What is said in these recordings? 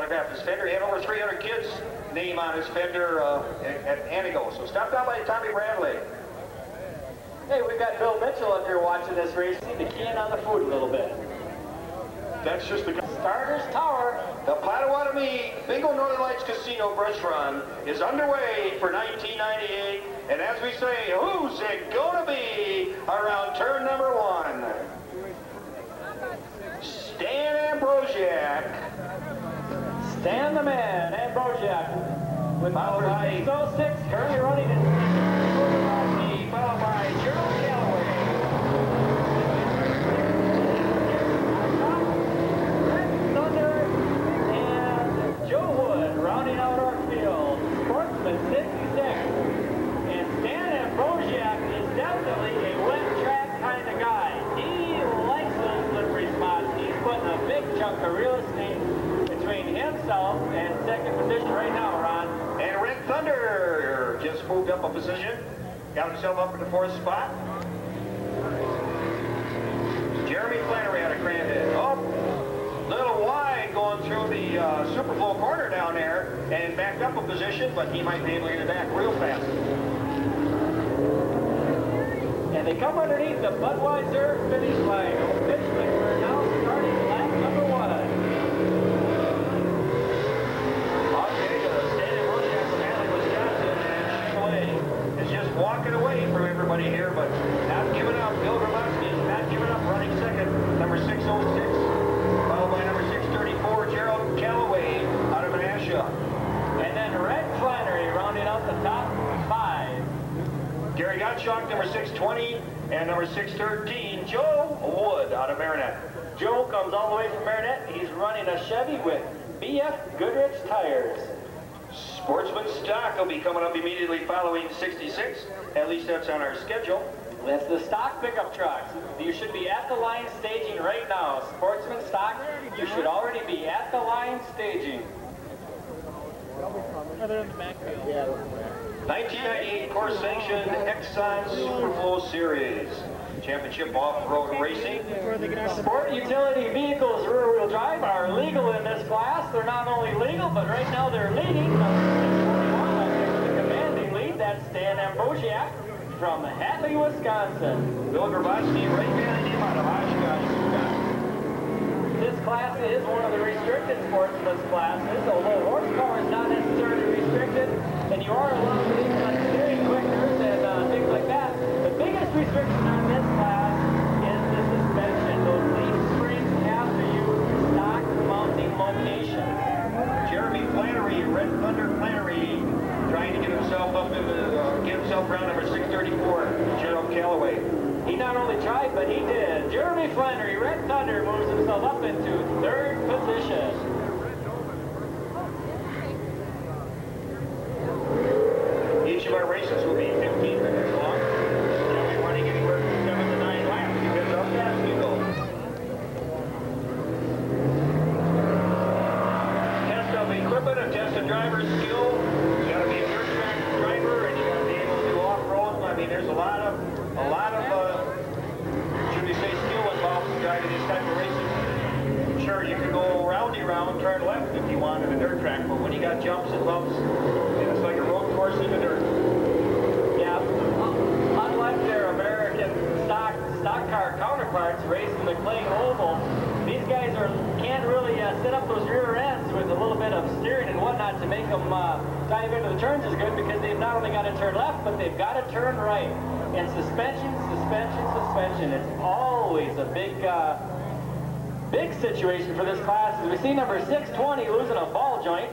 autograph his fender. He had over 300 kids' name on his fender at Anigo. So stop down by Tommy Bradley. Hey, we've got Bill Mitchell up here watching this race. Need to key in on the food a little bit. That's just the Starters Tower. The Potawatomi Bingo Northern Lights Casino Brush Run is underway for 1998. And as we say, who's it gonna be around turn number 1? Stan Ambrosiak. Stan the man, Ambrosiak. With Followed by 606, currently running in followed by Gerald Calloway. Thunder and Joe Wood rounding out our field. Sportsman 66. And Stan Ambrosiak is definitely a wet track kind of guy. He likes those slippery spots. He's putting a big chunk of real estate between himself and second position right now, Ron. And Red Thunder just moved up a position. Got himself up in the 4th spot. Jeremy Flannery out of Crandon. Oh, little wide going through the Superflow corner down there and backed up a position, but he might be able to get it back real fast. And they come underneath the Budweiser finish line. Officially, we're now starting lap number 1. Walking away from everybody here, but not giving up. Bill Grabowski not giving up, running second. Number 606, followed by number 634, Gerald Calloway out of Menasha. And then Red Flannery rounding out the top 5. Gary Gottschalk, number 620, and number 613, Joe Wood out of Marinette. Joe comes all the way from Marinette. He's running a Chevy with BF Goodrich tires. Sportsman Stock will be coming up immediately following 66. At least that's on our schedule. That's the stock pickup trucks. You should be at the line staging right now. Sportsman Stock, you should already be at the line staging. They're in the backfield. Yeah. 1998 course sanctioned Exxon Superflow Series. Championship off-road racing. Sport utility vehicles rear-wheel drive are legal in this class. They're not only legal, but right now they're leading. The commanding lead, that's Stan Ambrosiak from Hatley, Wisconsin. Bill Grabowski right behind him out of Oshkosh. This class is one of the restricted sportsman's classes, although horsepower is not necessarily restricted, and you are allowed to leave on steering quickeners and things like that. The biggest restriction on this class is the suspension. Those leaf springs have to use stock mounting locations. Jeremy Flannery, Red Thunder Flannery, trying to get himself up into, get himself around number 634, Gerald Calloway. He not only tried, but he did. Jeremy Flannery, Red Thunder, moves himself up into 3rd position. Each of our races will be 15 minutes long. They'll be running anywhere from 7 to 9 laps. Depends how fast you go. Test of equipment, a test of driver's skill. You got to be a dirt track driver, and you got to be able to do off-road. I mean, there's a lot of should we say, skill involved in driving these type of races. Sure, you can go roundy round, turn left if you want in a dirt track, but when you got jumps and bumps, it's like a road course in the dirt. Yeah, unlike their American stock car counterparts racing the Clay Oval, these guys can't really set up those rear ends with a little bit of steering and whatnot to make them dive into the turns as good, because they've not only got to turn left, but they've got to turn right. And suspension, suspension, suspension. It's always a big situation for this class. As we see number 620 losing a ball joint.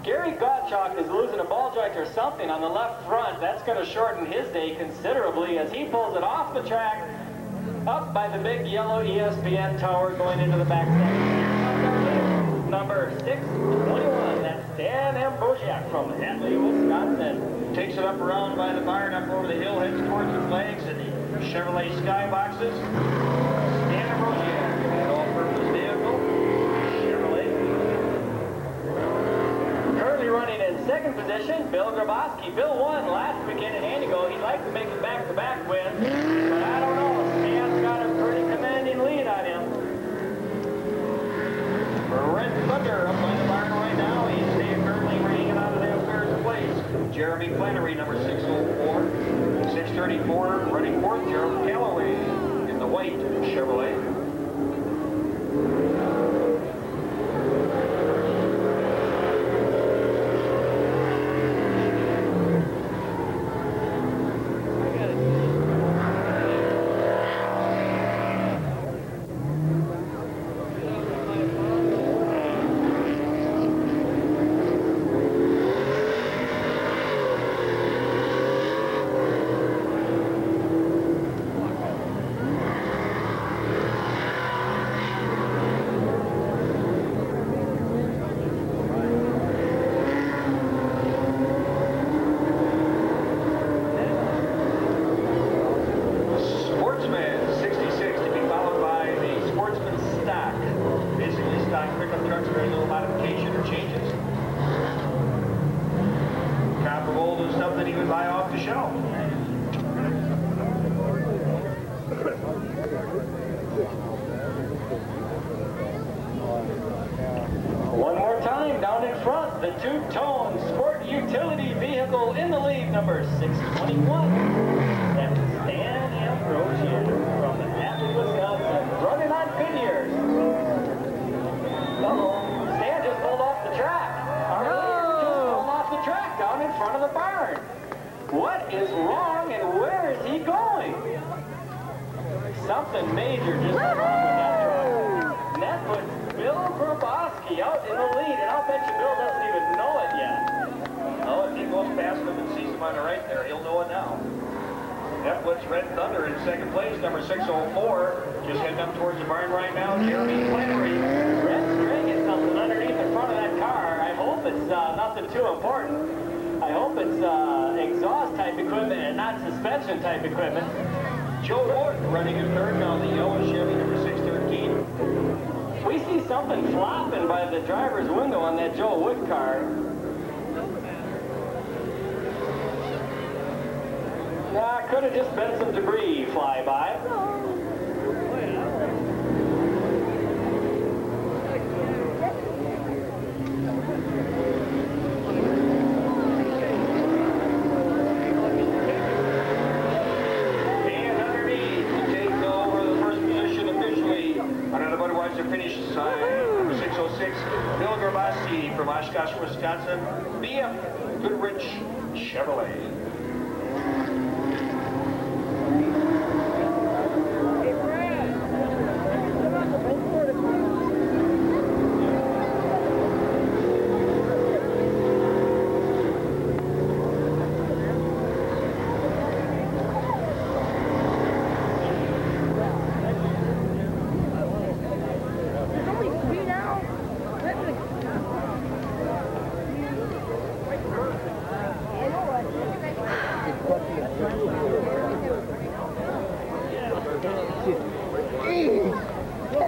Gary Gottschalk is losing a ball joint or something on the left front. That's going to shorten his day considerably as he pulls it off the track up by the big yellow ESPN tower going into the back section. Number 621, that's Stan Ambrosiak from Hatley, Wisconsin. Takes it up around by the barn, up over the hill, heads towards the flags and the Chevrolet skyboxes. Stan Ambrosiak, an all-purpose vehicle, Chevrolet. Currently running in 2nd position, Bill Grabowski. Bill won last weekend in Anigo. He'd like to make it back-to-back wins, but I don't know. Stan's got a pretty commanding lead on him. Red Thunder up by the barn Jeremy Flannery, number 604. 634, running fourth, Gerald Calloway in the white Chevrolet. The two-tone sport utility vehicle in the lead, number 621. That's Stan Ambrosian from Athens, Wisconsin, running on Goodyears. Uh-oh, Stan just pulled off the track. Our leader just pulled off the track down in front of the barn. What is wrong and where is he going? Something major just went wrong with that truck. And that puts Bill Grabowski out in the lead, and I'll bet you Bill doesn't even know it yet. Oh, if he goes past him and sees him on the right there, he'll know it now. That puts Red Thunder in second place, number 604. Just heading up towards the barn right now, Jeremy Flannery. Red's dragging something underneath in front of that car. I hope it's nothing too important. I hope it's exhaust type equipment and not suspension type equipment. Joe Wood running in third now, the yellow Chevy, number 613. We see something flopping by the driver's window on that Joe Wood car. Nah, could have just been some debris fly by. And underneath, he takes over the first position officially under the Budweiser finish sign, number 606, Bill Grabowski from Oshkosh, Wisconsin, BF Goodrich Chevrolet.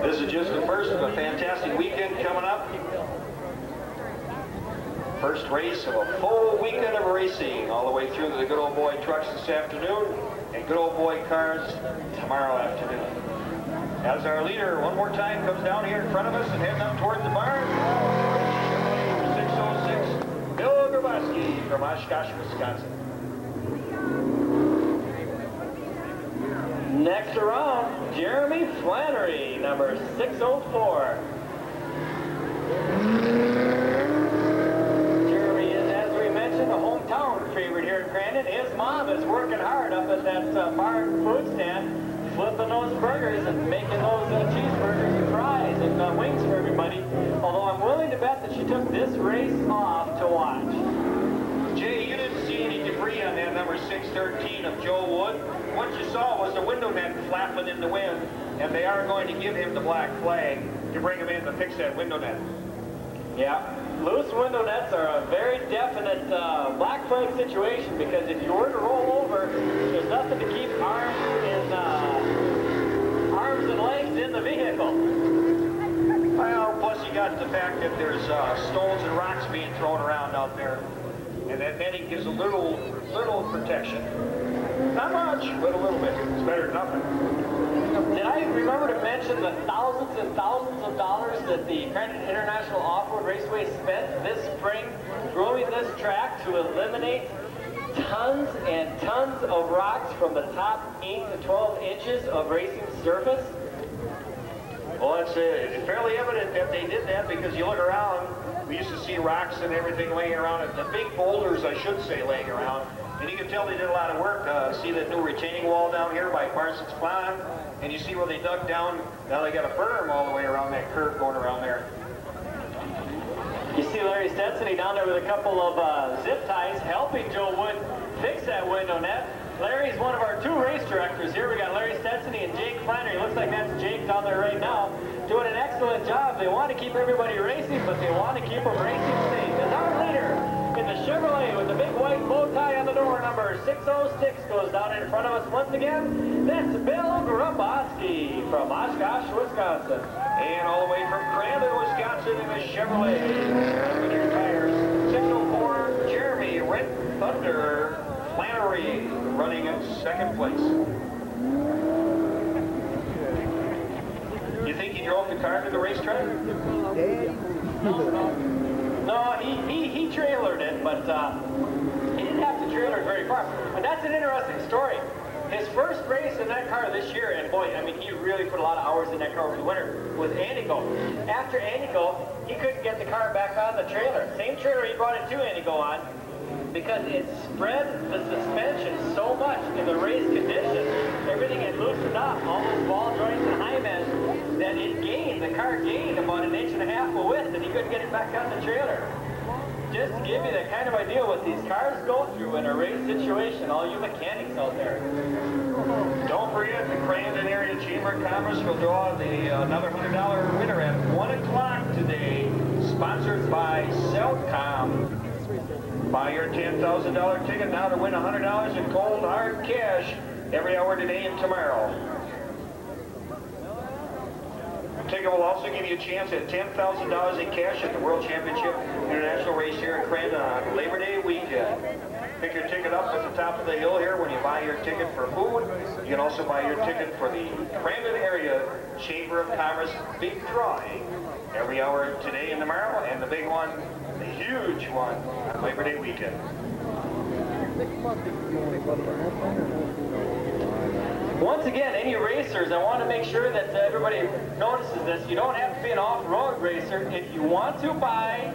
This is just the first of a fantastic weekend coming up. First race of a full weekend of racing all the way through to the good old boy trucks this afternoon and good old boy cars tomorrow afternoon. As our leader one more time comes down here in front of us and heading up towards the barn, 606, Bill Grabowski from Oshkosh, Wisconsin. Next around, Jeremy Flannery, number 604. Jeremy is, as we mentioned, a hometown favorite here in Crandon. His mom is working hard up at that barn food stand, flipping those burgers and making those cheeseburgers and fries and wings for everybody. Although I'm willing to bet that she took this race off to watch. Jay, you didn't see any debris on that number 613 of Joe Wood. What you saw was the window net flapping in the wind, and they are going to give him the black flag to bring him in to fix that window net. Yeah, loose window nets are a very definite black flag situation, because if you were to roll over, there's nothing to keep arms and legs in the vehicle. Well, plus you got the fact that there's stones and rocks being thrown around out there, and that netting gives a little protection. Not much, but a little bit. It's better than nothing. Did I remember to mention the thousands and thousands of dollars that the Crandon International Off-Road Raceway spent this spring growing this track to eliminate tons and tons of rocks from the top 8 to 12 inches of racing surface. Well, it's fairly evident that they did that because you look around, we used to see rocks and everything laying around, the big boulders, I should say, laying around. And you can tell they did a lot of work. See that new retaining wall down here by Parsons Pond? And you see where they dug down, now they got a berm all the way around that curve going around there. You see Larry Stetson down there with a couple of zip ties helping Joe Wood fix that window net. Larry's one of our 2 race directors here. We got Larry Stetson and Jake Flannery. Looks like that's Jake down there right now, doing an excellent job. They want to keep everybody racing, but they want to keep them racing safe. As our leader in the Chevrolet with the big white bow tie on the door, number 606, goes down in front of us once again. That's Bill Grabowski from Oshkosh, Wisconsin. And all the way from Crandon, Wisconsin in the Chevrolet. With your tires, 604, Jeremy Red Thunder Flannery running in 2nd place. You think he drove the car to the racetrack? No, he trailered it, but he didn't have to trailer it very far. But that's an interesting story. His first race in that car this year, and boy, I mean, he really put a lot of hours in that car over the winter, was Antigo. After Antigo, he couldn't get the car back on the trailer. Same trailer he brought it to Antigo on, because it spread the suspension so much in the race conditions, everything had loosened up, all those ball joints and high ends, that the car gained about 1.5 inches of width, and he couldn't get it back on the trailer. Just to give you the kind of idea what these cars go through in a race situation, all you mechanics out there. Don't forget, the Crandon Area Chamber of Commerce will draw another $100 winner at 1 o'clock today, sponsored by Cellcom. Buy your $10,000 ticket now to win $100 in cold hard cash every hour today and tomorrow. The ticket will also give you a chance at $10,000 in cash at the World Championship International Race here in Crandon on Labor Day weekend. Pick your ticket up at the top of the hill here when you buy your ticket for food. You can also buy your ticket for the Crandon Area Chamber of Commerce big drawing every hour today and tomorrow, and the big one, the huge one, on Labor Day weekend. Once again, any racers, I want to make sure that everybody notices this. You don't have to be an off-road racer. If you want to buy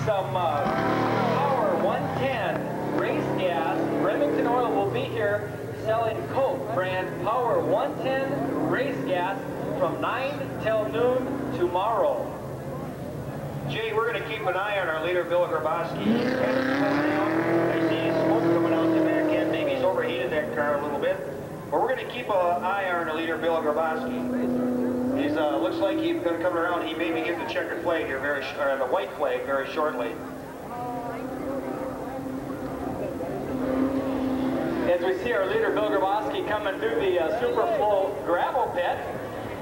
some Power 110 race gas, Remington Oil will be here selling Coke brand Power 110 race gas from 9 till noon tomorrow. Jay, we're going to keep an eye on our leader, Bill Grabowski. I see smoke coming out the back end. Maybe he's overheated that car a little bit. But we're going to keep an eye on our leader, Bill Grabowski. He's looks like he's going to come around. He may be getting the checkered flag here or the white flag very shortly. As we see our leader, Bill Grabowski, coming through the Superflow gravel pit,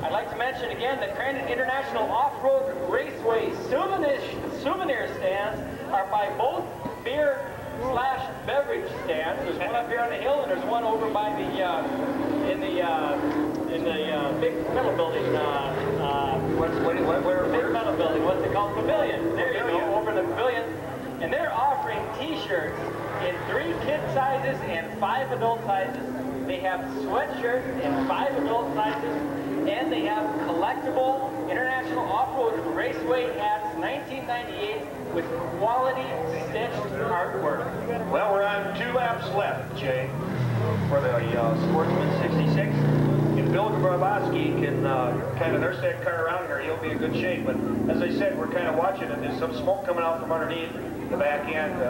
I'd like to mention again that Crandon International Off-Road Raceway souvenir stands are by both beer/beverage stands. There's one up here on the hill, and there's one over by the in the big metal building. Big metal building. What's it called? Pavilion. There you go. Over the pavilion, and they're offering T-shirts in 3 kid sizes and 5 adult sizes. They have sweatshirts in 5 adult sizes. And they have collectible International Off-Road Raceway hats, 1998, with quality stitched artwork. Well, we're on 2 laps left, Jay, for the Sportsman 66. If Bill Grabowski can kind of nurse that car around here, he'll be in good shape. But as I said, we're kind of watching it. There's some smoke coming out from underneath the back end.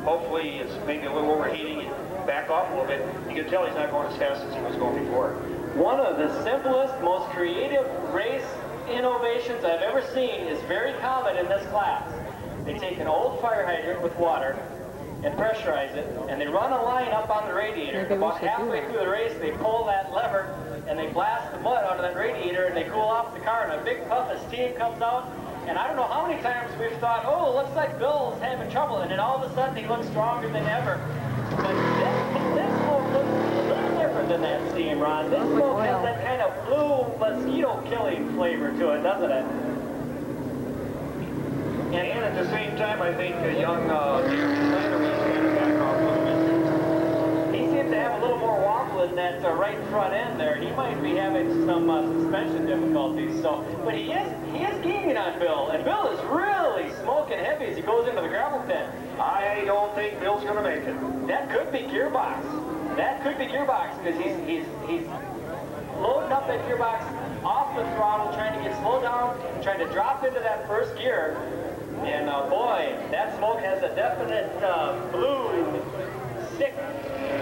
Hopefully, it's maybe a little overheating. Back off a little bit. You can tell he's not going as fast as he was going before. One of the simplest, most creative race innovations I've ever seen is very common in this class. They take an old fire hydrant with water and pressurize it, and they run a line up on the radiator. About halfway through the race, they pull that lever, and they blast the mud out of that radiator, and they cool off the car, and a big puff of steam comes out. And I don't know how many times we've thought, oh, it looks like Bill's having trouble, and then all of a sudden he looks stronger than ever. But this smoke looks a little different than that steam, Ron. This smoke has that kind of blue mosquito-killing flavor to it, doesn't it? And at the same time, I think young Jeremy Flannery it back off a little bit. He seems to have a little more wobble in that right front end there. He might be having some suspension difficulties. So, but he is gaining on Bill, and Bill is really smoking heavy as he goes into the gravel pit. I don't think Bill's going to make it. That could be gearbox. That could be gearbox because he's loading up that gearbox off the throttle, trying to get slowed down, trying to drop into that first gear. And boy, that smoke has a definite blue, sick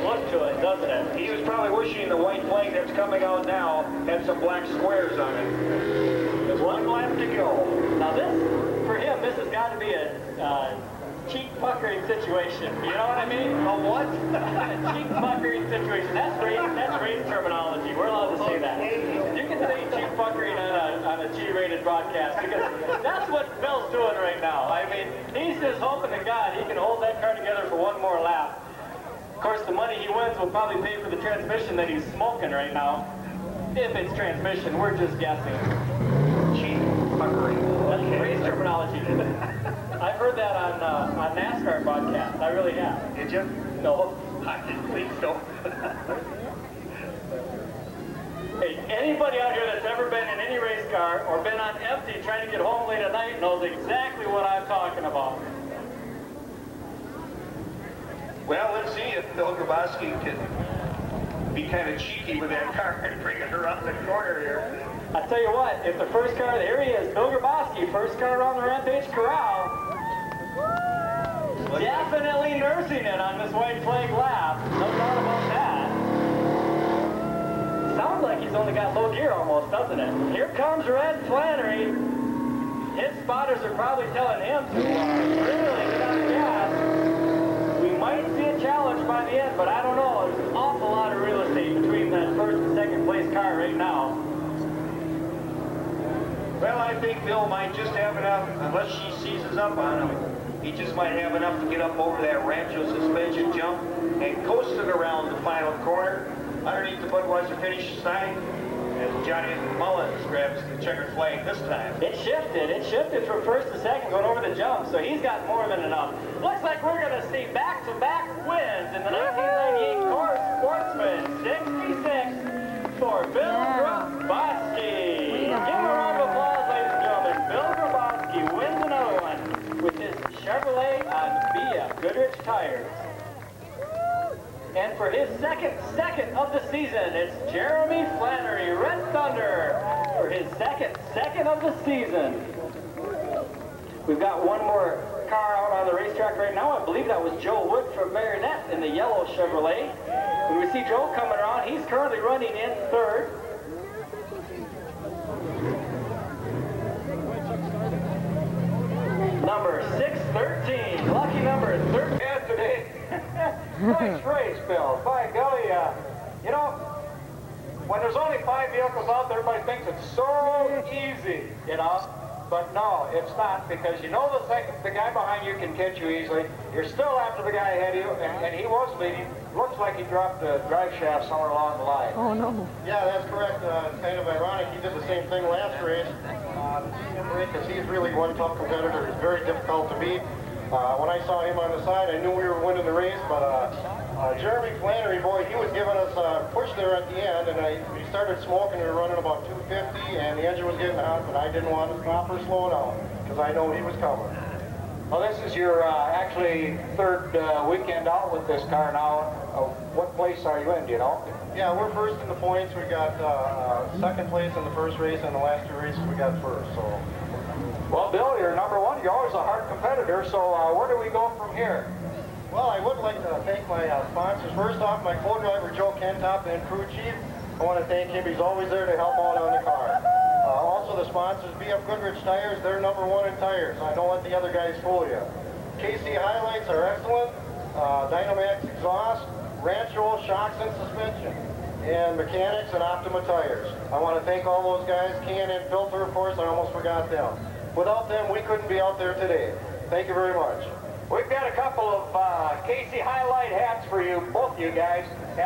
look to it, doesn't it? He was probably wishing the white flag that's coming out now had some black squares on it. There's one lap to go. Now this, for him, this has got to be a cheek puckering situation. You know what I mean? A what? A cheek puckering situation. That's race terminology. We're allowed to say that. You can say cheek puckering on a G-rated broadcast because that's what Bill's doing right now. I mean, he's just hoping to God he can hold that car together for one more lap. Of course, the money he wins will probably pay for the transmission that he's smoking right now. If it's transmission, we're just guessing. Cheek puckering. That's race terminology. I've heard that on NASCAR broadcasts. I really have. Did you? No. I didn't think so. Hey, anybody out here that's ever been in any race car or been on empty trying to get home late at night knows exactly what I'm talking about. Well, let's see if Bill Grabowski can be kind of cheeky with that car and bring it around the corner here. I tell you what, if the first car, here he is, Bill Grabowski, first car around the Rampage Corral, definitely nursing it on this white flag lap. No doubt about that. Sounds like he's only got low gear almost, doesn't it? Here comes Red Flannery. His spotters are probably telling him to really get on the gas. We might see a challenge by the end, but I don't know. There's an awful lot of real estate between that first and second place car right now. Well, I think Bill might just have enough, unless she seizes up on him, he just might have enough to get up over that Rancho suspension jump and coast it around the final corner underneath the Budweiser finish sign as Johnny Mullins grabs the checkered flag this time. It shifted from first to second going over the jump, so he's got more than enough. Looks like we're going to see back-to-back wins in the 1998 CORR Sportsman 66 for Bill Grabowski. Give him a round of applause, ladies and gentlemen. Bill Grabowski wins another one with his Chevrolet on BF Goodrich tires. And for his second of the season, it's Jeremy Flannery, Red Thunder, for his second of the season. We've got one more car out on the racetrack right now. I believe that was Joe Wood from Marionette in the yellow Chevrolet. When we see Joe coming around, he's currently running in third. Number 613, lucky number 13. Yeah, today. Nice race, Bill. By golly, you know, when there's only 5 vehicles out there, everybody thinks it's so easy, you know. But no, it's not, because you know the guy behind you can catch you easily. You're still after the guy ahead of you, and he was leading. Looks like he dropped the drive shaft somewhere along the line. Oh, no. Yeah, that's correct. It's kind of ironic. He did the same thing last race. Because he's really one tough competitor. He's very difficult to beat. When I saw him on the side, I knew we were winning the race, but Jeremy Flannery, boy, he was giving us a push there at the end, and we started smoking. We were running about 250, and the engine was getting hot, but I didn't want to stop or slow down, because I know he was coming. Well, this is your actually third weekend out with this car now. What place are you in, do you know? Yeah, we're first in the points. We got second place in the first race, and the last 2 races we got first, so... Well, Bill, you're number one. You're always a hard competitor, so where do we go from here? Well, I would like to thank my sponsors. First off, my co-driver, Joe Kentop, and crew chief. I want to thank him. He's always there to help out on the car. Also, the sponsors, BF Goodrich Tires, they're number one in tires. I don't let the other guys fool you. KC Highlights are excellent. Dynamax Exhaust, Rancho Shocks and Suspension, and Mechanics and Optima Tires. I want to thank all those guys. K&N Filter, of course, I almost forgot them. Without them, we couldn't be out there today. Thank you very much. We've got a couple of KC Highlight hats for you, both you guys. And